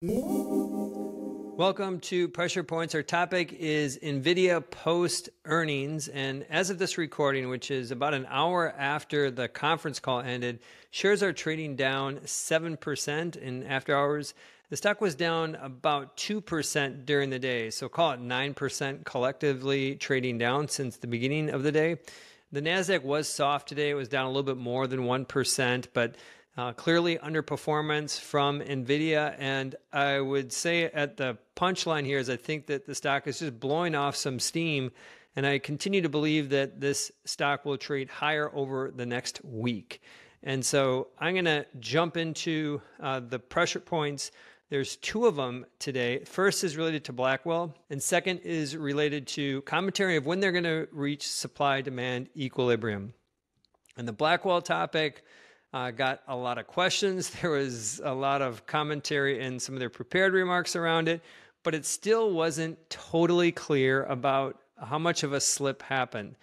Welcome to Pressure Points. Our topic is Nvidia post earnings. And as of this recording, which is about an hour after the conference call ended, shares are trading down 7% in after hours. The stock was down about 2% during the day. So call it 9% collectively trading down since the beginning of the day. The NASDAQ was soft today. It was down a little bit more than 1%, but clearly underperformance from Nvidia. And I would say at the punchline here is I think that the stock is just blowing off some steam. And I continue to believe that this stock will trade higher over the next week. And so I'm going to jump into the pressure points. There's two of them today. First is related to Blackwell, and second is related to commentary of when they're going to reach supply-demand equilibrium. And the Blackwell topic got a lot of questions. There was a lot of commentary in some of their prepared remarks around it, but it still wasn't totally clear about how much of a slip happened.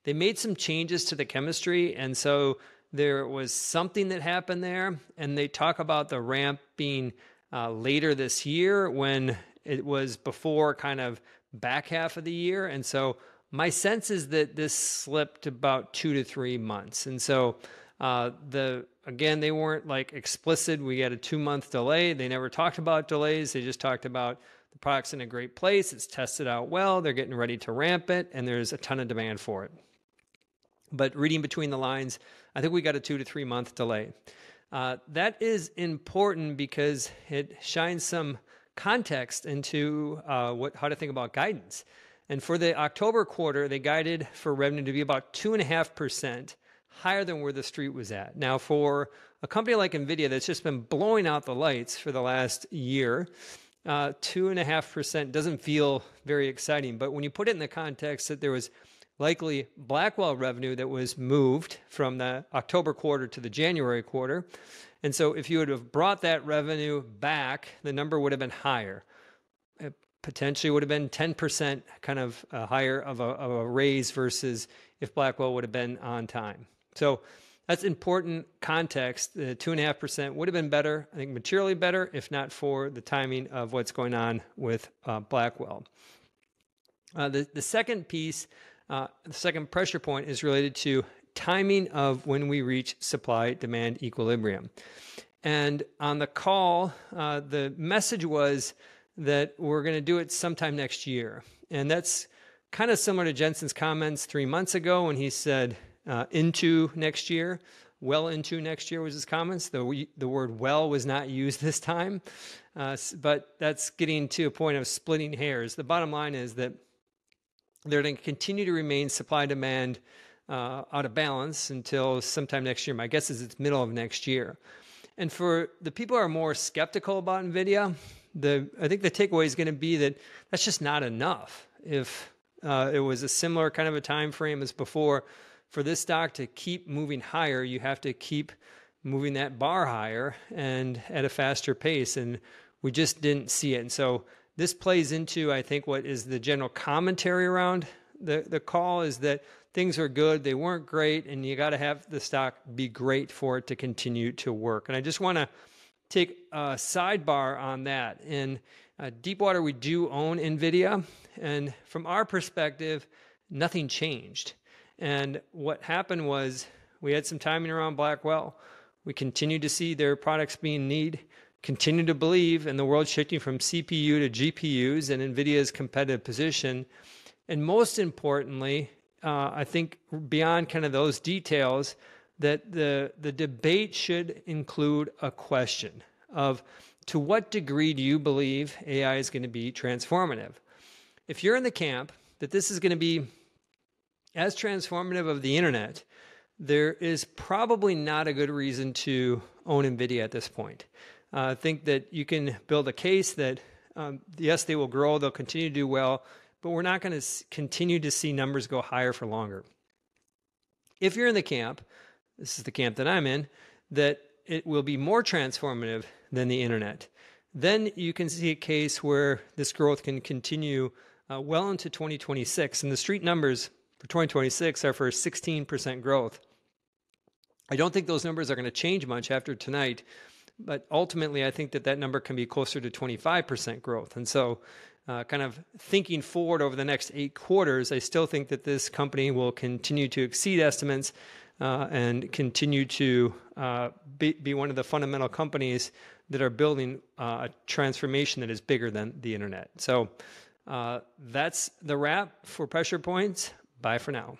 They made some changes to the chemistry, and so there was something that happened there, and they talk about the ramp being later this year when it was before kind of back half of the year. And so my sense is that this slipped about 2 to 3 months. And so again, they weren't like explicit. We had a 2-month delay. They never talked about delays. They just talked about the product's in a great place. It's tested out well. They're getting ready to ramp it, and there's a ton of demand for it. But reading between the lines, I think we got a 2 to 3 month delay. That is important because it shines some context into how to think about guidance. And for the October quarter, they guided for revenue to be about 2.5% higher than where the street was at. Now, for a company like Nvidia that's just been blowing out the lights for the last year, 2.5% doesn't feel very exciting. But when you put it in the context that there was likely Blackwell revenue that was moved from the October quarter to the January quarter, and so if you would have brought that revenue back, the number would have been higher. It potentially would have been 10% kind of higher of a raise versus if Blackwell would have been on time. So that's important context. The 2.5% would have been better, I think materially better, if not for the timing of what's going on with Blackwell. The second piece, the second pressure point is related to timing of when we reach supply-demand equilibrium. And on the call, the message was that we're going to do it sometime next year. And that's kind of similar to Jensen's comments 3 months ago when he said into next year. Well into next year was his comments. The word well was not used this time. But that's getting to a point of splitting hairs. The bottom line is that they're going to continue to remain supply-demand out of balance until sometime next year. My guess is it's middle of next year. And for the people who are more skeptical about Nvidia, I think the takeaway is going to be that that's just not enough. If it was a similar kind of a time frame as before, for this stock to keep moving higher, you have to keep moving that bar higher and at a faster pace. And we just didn't see it. And so this plays into, I think, what is the general commentary around the call is that things are good, they weren't great, and you got to have the stock be great for it to continue to work. And I just want to take a sidebar on that. In Deepwater, we do own Nvidia, and from our perspective, nothing changed. And what happened was we had some timing around Blackwell. We continued to see their products being needed, continue to believe in the world shifting from CPU to GPUs and Nvidia's competitive position. And most importantly, I think beyond kind of those details, that the debate should include a question of to what degree do you believe AI is going to be transformative? If you're in the camp that this is going to be as transformative of the internet, there is probably not a good reason to own Nvidia at this point. I think that you can build a case that, yes, they will grow, they'll continue to do well, but we're not going to continue to see numbers go higher for longer. If you're in the camp, this is the camp that I'm in, that it will be more transformative than the internet, then you can see a case where this growth can continue well into 2026. And the street numbers for 2026 are for 16% growth. I don't think those numbers are going to change much after tonight, but ultimately I think that that number can be closer to 25% growth. And so kind of thinking forward over the next 8 quarters, I still think that this company will continue to exceed estimates and continue to be one of the fundamental companies that are building a transformation that is bigger than the internet. So that's the wrap for Pressure Points. Bye for now.